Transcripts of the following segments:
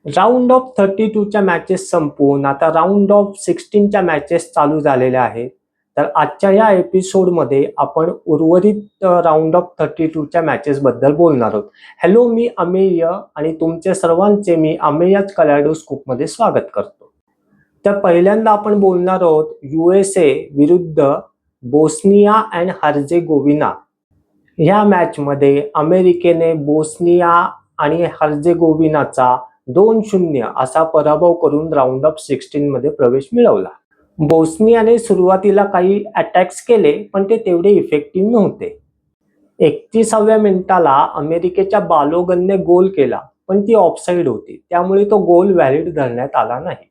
Round of 32च्या matches संपवून आता round of 16च्या matches चालू झालेल्या आहेत. तर आजच्या या एपिसोडमध्ये आपण उर्वरित राऊंड ऑफ 32च्या मॅचेस बद्दल बोलणार आहोत. हॅलो, मी अमेय आणि तुमचे सर्वांचे मी अमेयच कलायडोस्कोपमध्ये स्वागत करतो. तर पहिल्यांदा आपण बोलणार आहोत USA विरुद्ध बोस्निया अँड हर्जेगोविना. ह्या मॅचमध्ये अमेरिकेने बोस्निया आणि हर्जेगोविनाचा 2-0 असा पराभव करून राऊंड ऑफ 16 मध्ये प्रवेश मिळवला. बोस्नियाने सुरुवातीला काही अटॅक्स केले पण ते तेवढे इफेक्टिव्ह नव्हते. 31व्या मिनिटाला अमेरिकेच्या बालोगनने गोल केला पण ती ऑफसाईड होती, त्यामुळे तो गोल व्हॅलिड धरण्यात आला नाही.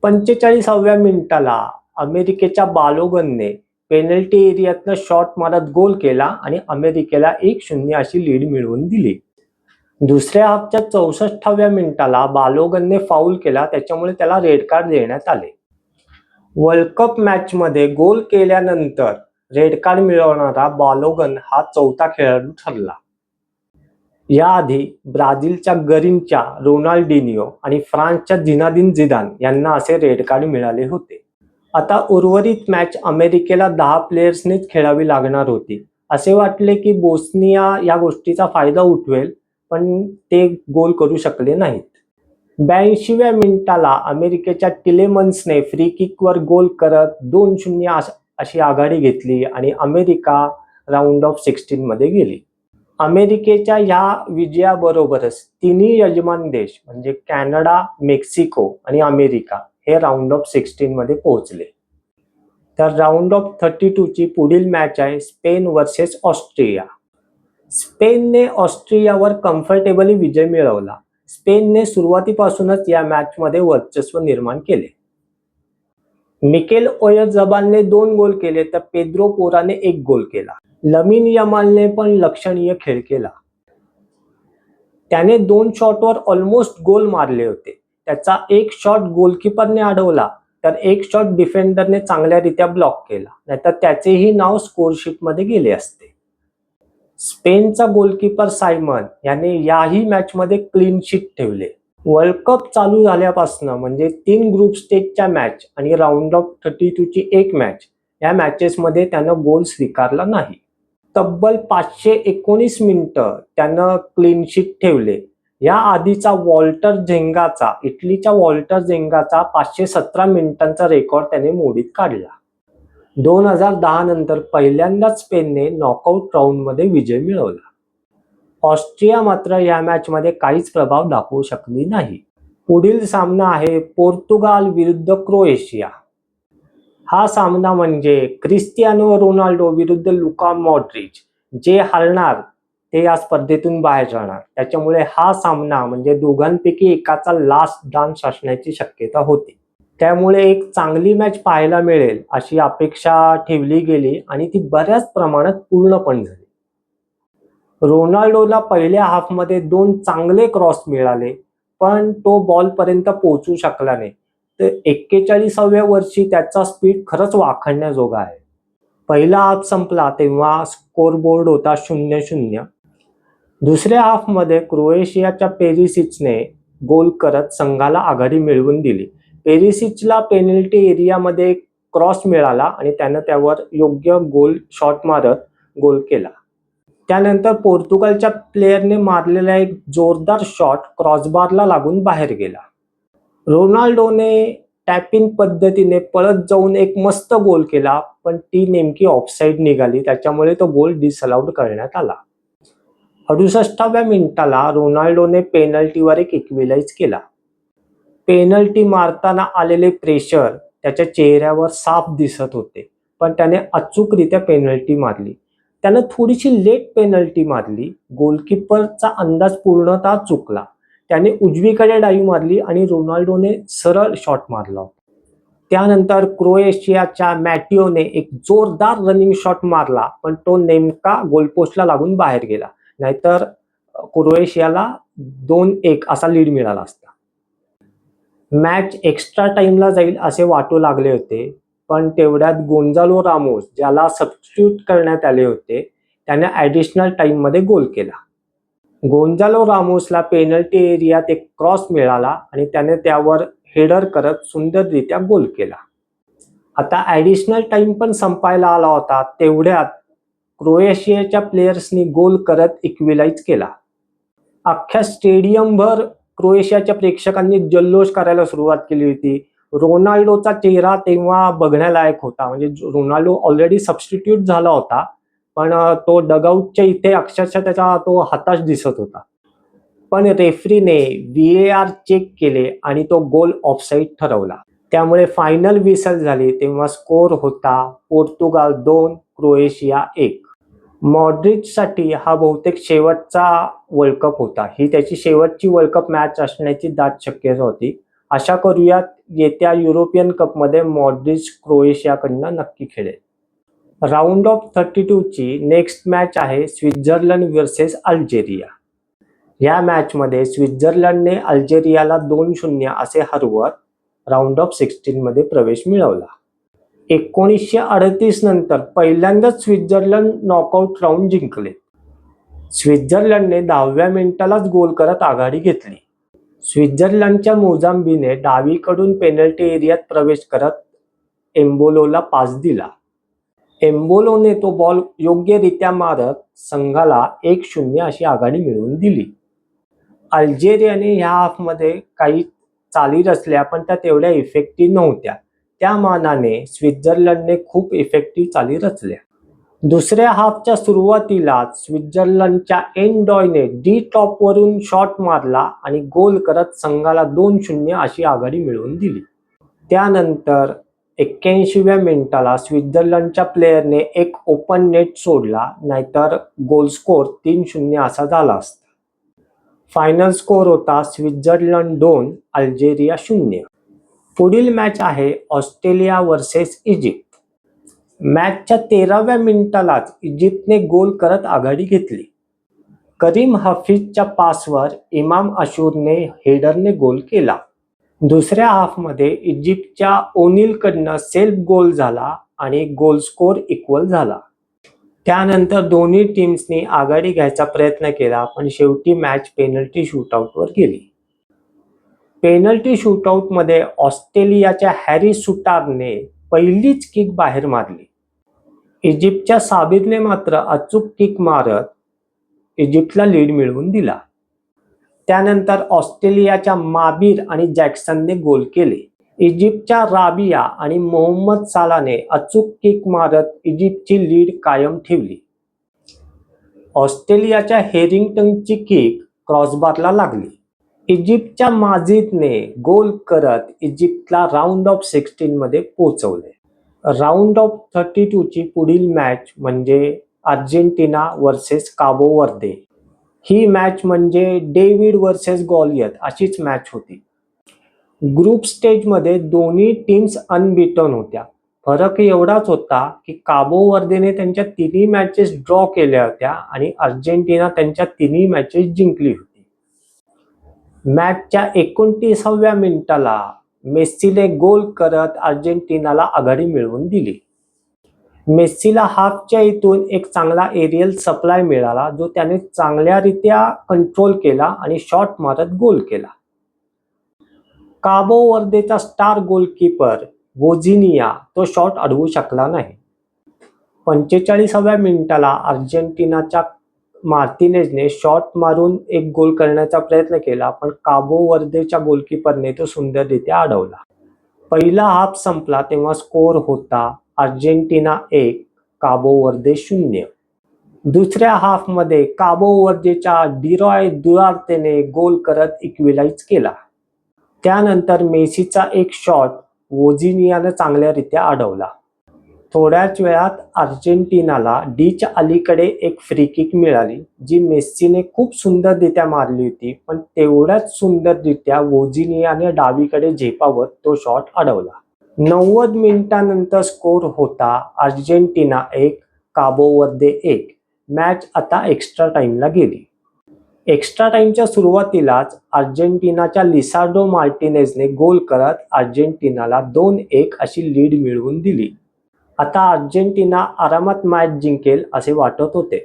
45व्या मिनिटाला अमेरिकेच्या बालोगनने पेनल्टी एरियातनं शॉट मारत गोल केला आणि अमेरिकेला 1-0 अशी लीड मिळवून दिली. दुसऱ्या हाफच्या 64व्या मिनिटाला बालोगनने फाऊल केला, त्याच्यामुळे त्याला रेड कार्ड देण्यात आले. वर्ल्ड कप मॅच मध्ये गोल केल्यानंतर रेड कार्ड मिळवणारा बालोगन हा चौथा खेळाडू ठरला. याआधी ब्राझीलच्या गरिनचा, रोनाल्डिनियो आणि फ्रान्सच्या झिनादिन झिदान यांना असे रेड कार्ड मिळाले होते. आता उर्वरित मॅच अमेरिकेला 10 प्लेयर्सनीच खेळावी लागणार होती. असे वाटले की बोस्निया या गोष्टीचा फायदा उठवेल, पण ते गोल करू शकले नाहीत. 82व्या मिनिटाला अमेरिकेच्या टिलेमन्सने फ्री किकवर गोल करत 2-0 अशी आघाडी घेतली आणि अमेरिका राऊंड ऑफ 16 मध्ये गेली. अमेरिकेच्या या विजयाबरोबरच तिन्ही यजमान देश म्हणजे कॅनडा, मेक्सिको आणि अमेरिका हे राऊंड ऑफ 16 मध्ये पोहोचले. तर राऊंड ऑफ 32ची पुढील मॅच आहे स्पेन वर्सेस ऑस्ट्रिया. स्पेनने ऑस्ट्रियावर कम्फर्टेबली विजय मिळवला. स्पेनने सुरुवातीपासूनच या मॅच मध्ये वर्चस्व निर्माण केले. मिकेल ओयारझबालने 2 गोल केले तर पेद्रो पोराने 1 गोल केला. लमिन यमालने पण लक्षणीय खेळ केला. त्याने 2 शॉटवर ऑलमोस्ट गोल मारले होते. त्याचा एक शॉट गोलकीपरने अडवला तर एक शॉट डिफेंडरने चांगल्यारीत्या ब्लॉक केला, नाहीतर त्याचेही नाव स्कोरशीट मध्ये गेले असते. स्पेनचा गोलकीपर सायमन याने याही मॅच मध्ये क्लीन शीट ठेवले. वर्ल्ड कप चालू झाल्यापासून म्हणजे 3 ग्रुप स्टेजच्या मॅच आणि राऊंड ऑफ 32ची एक मॅच, या मॅचेस मध्ये त्यानं गोल स्वीकारला नाही. तब्बल 519 मिनिटं त्यानं क्लीन शीट ठेवले. या आधीचा इटलीच्या वॉल्टर झेंगाचा 517 मिनिटांचा रेकॉर्ड त्याने मोडीत काढला. 2010 नंतर पहिल्यांदाच स्पेनने नॉकआउट राऊंड मध्ये विजय मिळवला. ऑस्ट्रिया मात्र या मॅच मध्ये काहीच प्रभाव दाखवू शकली नाही. पुढील सामना आहे पोर्तुगाल विरुद्ध क्रोएशिया. हा सामना म्हणजे क्रिस्टियानो रोनाल्डो विरुद्ध लुका मॉड्रिच. जे हारणार ते या स्पर्धेतून बाहेर राहणार, त्याच्यामुळे हा सामना म्हणजे दोघांपैकी एकाचा लास्ट डान्स असण्याची शक्यता होती. त्यामुळे एक चांगली मॅच पाहायला मिळेल अशी अपेक्षा ठेवली गेली आणि ती बऱ्याच प्रमाणात पूर्ण पण झाली. रोनाल्डोला पहिल्या हाफमध्ये 2 चांगले क्रॉस मिळाले पण तो बॉल पर्यंत पोहोचू शकला नाही. तर 41व्या वर्षी त्याचा स्पीड खरंच वाखाणण्याजोगा आहे. पहिला हाफ संपला तेव्हा स्कोरबोर्ड होता 0-0. दुसऱ्या हाफमध्ये क्रोएशियाच्या पेरिसिचने गोल करत संघाला आघाडी मिळवून दिली. पेरिसिचला पेनल्टी एरियामध्ये क्रॉस मिळाला आणि त्यानं त्यावर योग्य शॉट मारत गोल केला. त्यानंतर पोर्तुगालच्या प्लेयरने मारलेला एक जोरदार शॉट क्रॉसबारला लागून बाहेर गेला. रोनाल्डोने टॅपिंग पद्धतीने पळत जाऊन एक मस्त गोल केला पण ती नेमकी ऑफसाईड निघाली, त्याच्यामुळे तो गोल डिसअलाउड करण्यात आला. 68व्या मिनिटाला रोनाल्डोने पेनल्टीवर एक इक्विलाइज केला. पेनल्टी मारताना आलेले प्रेशर त्याच्या चेहऱ्यावर साफ दिसत होते, पण त्याने अचूकरित्या पेनल्टी मारली. त्यानं थोडीशी लेट पेनल्टी मारली. गोलकीपरचा अंदाज पूर्णतः चुकला. त्याने उजवीकडे डाईव्ह मारली आणि रोनाल्डोने सरळ शॉट मारला. त्यानंतर क्रोएशियाच्या मॅटिओने एक जोरदार रनिंग शॉट मारला पण तो नेमका गोलपोस्टला लागून बाहेर गेला, नाहीतर क्रोएशियाला 2-1 असा लीड मिळाला असता. मॅच एक्स्ट्रा टाइमला जाईल असे वाटू लागले होते, पण तेवढ्यात गोन्झालो रामोस, ज्याला सबस्टिट्यूट करण्यात आले होते, त्याने ॲडिशनल टाइममध्ये गोल केला. गोंजालो रामोसला पेनल्टी एरियात एक क्रॉस मिळाला आणि त्याने त्यावर हेडर करत सुंदररित्या गोल केला. आता ॲडिशनल टाइम पण संपायला आला होता. तेवढ्यात क्रोएशियाच्या प्लेयर्सनी गोल करत इक्विलाइज केला. अख्ख्या स्टेडियमभर क्रोएशियाच्या प्रेक्षकांनी जल्लोष करायला सुरुवात केली होती. रोनाल्डोचा चेहरा तेव्हा बघण्यालायक होता. म्हणजे रोनाल्डो ऑलरेडी सबस्टिट्यूट झाला होता, पण तो डगआउटच्या इथे अक्षरशः त्याचा तो हताश दिसत होता. पण रेफरीने VAR चेक केले आणि तो गोल ऑफसाईड ठरवला. त्यामुळे फायनल विसल झाली. तेव्हा स्कोर होता पोर्तुगाल 2 क्रोएशिया 1. मॉड्रिचसाठी हा बहुतेक शेवटचा वर्ल्ड कप होता. ही त्याची शेवटची वर्ल्ड कप मॅच असण्याची दाट शक्यता होती. आशा करूयात येत्या युरोपियन कपमध्ये मॉड्रिच क्रोएशियाकडनं नक्की खेळेल. राऊंड ऑफ 32 ची नेक्स्ट मॅच आहे स्वित्झर्लंड वर्सेस अल्जेरिया. या मॅचमध्ये स्वित्झर्लंडने अल्जेरियाला 2-0 असे हरवत राऊंड ऑफ 16 मध्ये प्रवेश मिळवला. 1938 नंतर पहिल्यांदाच स्वित्झर्लंड नॉकआउट राऊंड जिंकले. स्वित्झर्लंडने 10व्या मिनिटालाच गोल करत आघाडी घेतली. स्वित्झर्लंडच्या मोझाम्बीने डावीकडून पेनल्टी एरियात प्रवेश करत एम्बोलोला पास दिला. एम्बोलोने तो बॉल योग्यरित्या मारत संघाला 1-0 अशी आघाडी मिळवून दिली. अल्जेरियाने ह्या हाफमध्ये काही चाली रचल्या, पण त्या तेवढ्या इफेक्टिव्ह नव्हत्या. त्या मानाने स्वित्झर्लंडने खूप इफेक्टिव्ह चाली रचल्या. दुसऱ्या हाफच्या सुरुवातीलाच स्वित्झर्लंडच्या एनडॉयने डी टॉपवरून शॉट मारला आणि गोल करत संघाला 2-0 अशी आघाडी मिळवून दिली. त्यानंतर 81व्या मिनिटाला स्वित्झर्लंडच्या प्लेयरने एक ओपन नेट सोडला, नाहीतर गोल स्कोर 3-0 असा झाला असता. फायनल स्कोर होता स्वित्झर्लंड 2 अल्जेरिया 0. पुढील मॅच आहे ऑस्ट्रेलिया वर्सेस इजिप्त. मॅचच्या 13व्या मिनिटालाच इजिप्तने गोल करत आघाडी घेतली. करीम हफीजच्या पासवर इमाम आशूरने हेडरने गोल केला. दुसऱ्या हाफमध्ये इजिप्तच्या ओनिलकडनं सेल्फ गोल झाला आणि गोल स्कोर इक्वल झाला. त्यानंतर दोन्ही टीम्सनी आघाडी घ्यायचा प्रयत्न केला, पण शेवटी मॅच पेनल्टी शूटआउटवर गेली. पेनल्टी शूटआउटमध्ये ऑस्ट्रेलियाच्या हॅरी सुटारने पहिलीच किक बाहेर मारली. इजिप्तच्या साबिरने मात्र अचूक किक मारत इजिप्तला लीड मिळवून दिला. त्यानंतर ऑस्ट्रेलियाच्या माबिर आणि जॅक्सनने गोल केले. इजिप्तच्या राबिया आणि मोहम्मद सालाने अचूक किक मारत इजिप्तची लीड कायम ठेवली. ऑस्ट्रेलियाच्या हेरिंग्टनची किक क्रॉसबारला लागली. इजिप्तच्या माजिदने गोल करत इजिप्तला राऊंड ऑफ 16 मध्ये पोहोचवले. राऊंड ऑफ 32 ची पुढील मॅच म्हणजे अर्जेंटिना वर्सेस काबो वर्दे. ही मॅच म्हणजे डेव्हिड वर्सेस गॉलियत अशीच मॅच होती. ग्रुप स्टेजमध्ये दोन्ही टीम्स अनबीटन होत्या. फरक एवढाच होता की काबो वर्देने त्यांच्या तिन्ही मॅचेस ड्रॉ केल्या होत्या आणि अर्जेंटिना त्यांच्या तिन्ही मॅचेस जिंकली होती. मॅचच्या 29व्या मिनिटाला मेस्सीने गोल करत अर्जेंटिनाला आघाडी मिळवून दिली. मेस्सीला हाफच्या इथून एक चांगला एरियल सप्लाय मिळाला, जो त्याने चांगल्यारीत्या कंट्रोल केला आणि शॉट मारत गोल केला. काबो वर्देचा स्टार गोलकीपर वोझिनिया तो शॉट अडवू शकला नाही. 45व्या मिनिटाला अर्जेंटिनाच्या मार्टिनेजने शॉट मारून एक गोल करण्याचा प्रयत्न केला, पण काबो वर्देच्या गोलकीपरने तो सुंदररित्या अडवला. पहिला हाफ संपला तेव्हा स्कोर होता अर्जेंटिना 1 काबो वर्दे 0. दुसऱ्या हाफमध्ये काबो वर्देच्या डिरॉय दुआर्तेने गोल करत इक्विलाइज केला. त्यानंतर मेसीचा एक शॉट वोझिनियानं चांगल्यारीत्या अडवला. थोड्याच वेळात अर्जेंटिनाला डीच्या अलीकडे एक फ्री किक मिळाली, जी मेस्सीने खूप सुंदररित्या मारली होती, पण तेवढ्याच सुंदररित्या वोझिनियाने डावीकडे झेपावत तो शॉट अडवला. 90 मिनिटांनंतर स्कोर होता अर्जेंटिना 1 काबो वर्दे 1. मॅच आता एक्स्ट्रा टाइमला गेली. एक्स्ट्रा टाइमच्या सुरुवातीलाच अर्जेंटिनाच्या लिसार्डो मार्टिनेजने गोल करत अर्जेंटिनाला 2-1 अशी लीड मिळवून दिली. आता अर्जेंटिना आरामात मॅच जिंकेल असे वाटत होते.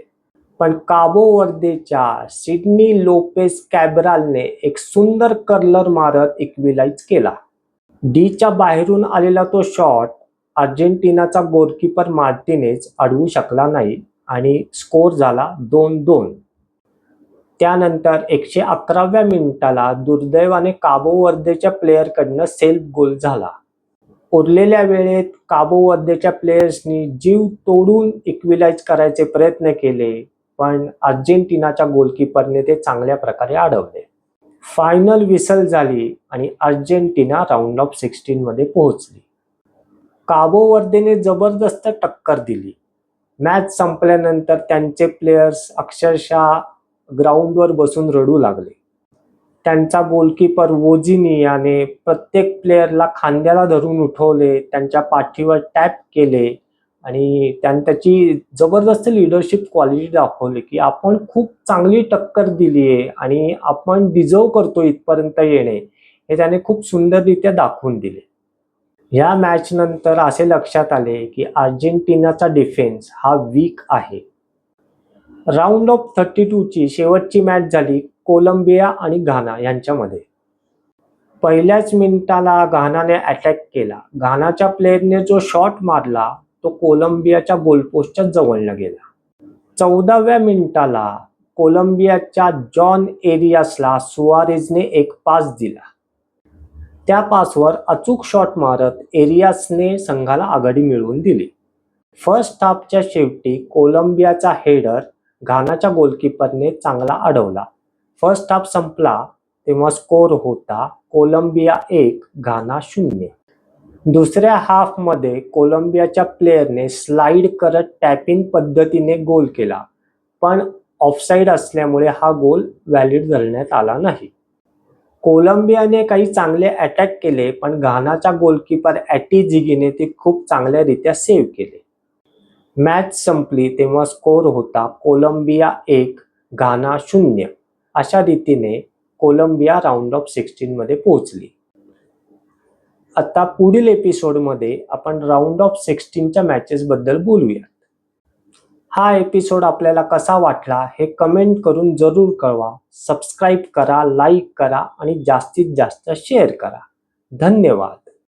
पण काबो वर्देच्या सिडनी लोपेस कॅब्रालने एक सुंदर कर्लर मारत इक्विलाइज केला. डीच्या बाहेरून आलेला तो शॉट अर्जेंटिनाचा गोलकीपर मार्टिनेज अडवू शकला नाही आणि स्कोर झाला 2-2. त्यानंतर 111व्या मिनिटाला दुर्दैवाने काबो वर्देच्या प्लेयरकडनं सेल्फ गोल झाला. उरलेल्या वेळेत काबो वर्देच्या प्लेयर्सनी जीव तोडून इक्विलाइज करायचे प्रयत्न केले, पण अर्जेंटिनाच्या गोलकीपरने ते चांगल्या प्रकारे अडवले. फायनल विसल झाली आणि अर्जेंटिना राऊंड ऑफ 16 मध्ये पोहोचली. काबो वर्देने जबरदस्त टक्कर दिली. मॅच संपल्यानंतर त्यांचे प्लेयर्स अक्षरशः ग्राउंडवर बसून रडू लागले. त्यांचा गोलकीपर वोजिनियाने प्रत्येक प्लेयरला खांद्याला धरून उठवले, त्यांच्या पाठीवर टॅप केले आणि त्याची जबरदस्त लीडरशिप क्वालिटी दाखवली की आपण खूप चांगली टक्कर दिली आहे आणि आपण डिझर्व करतो इथपर्यंत येणे, हे त्याने खूप सुंदररित्या दाखवून दिले. या मॅच नंतर असे लक्षात आले की अर्जेंटिनाचा डिफेन्स हा वीक आहे. राऊंड ऑफ 32 ची शेवटची मॅच झाली कोलंबिया आणि घाना यांच्यामध्ये. पहिल्याच मिनिटाला घानाने अटॅक केला. घानाच्या प्लेयरने जो शॉट मारला तो कोलंबियाच्या गोलपोस्टच्या जवळनं गेला. 14व्या मिनिटाला कोलंबियाच्या जॉन एरियासला सुआरेझने एक पास दिला. त्या पासवर अचूक शॉट मारत एरियासने संघाला आघाडी मिळवून दिली. फर्स्ट हाफच्या शेवटी कोलंबियाचा हेडर घानाच्या गोलकीपरने चांगला अडवला. फर्स्ट हाफ संपला तेव्हा स्कोर होता कोलंबिया 1 घाना 0. दुसऱ्या हाफमध्ये कोलंबियाच्या प्लेयरने स्लाइड करत टॅपिंग पद्धतीने गोल केला, पण ऑफसाईड असल्यामुळे हा गोल व्हॅलिड धरण्यात आला नाही. कोलंबियाने काही चांगले अटॅक केले, पण घानाच्या गोलकीपर ॲटीजिगीने ते खूप चांगल्यारीत्या सेव्ह केले. मॅच संपली तेव्हा स्कोर होता कोलंबिया 1 घाना 0. अशा रीतीने कोलंबिया राऊंड ऑफ 16 मध्ये पोहोचली. आता पुढील एपिसोडमध्ये आपण राऊंड ऑफ 16च्या मॅचेस बद्दल बोलूया. हा एपिसोड आपल्याला कसा वाटला हे कमेंट करून जरूर कळवा. सबस्क्राईब करा, लाईक करा आणि जास्तीत जास्त शेअर करा. धन्यवाद.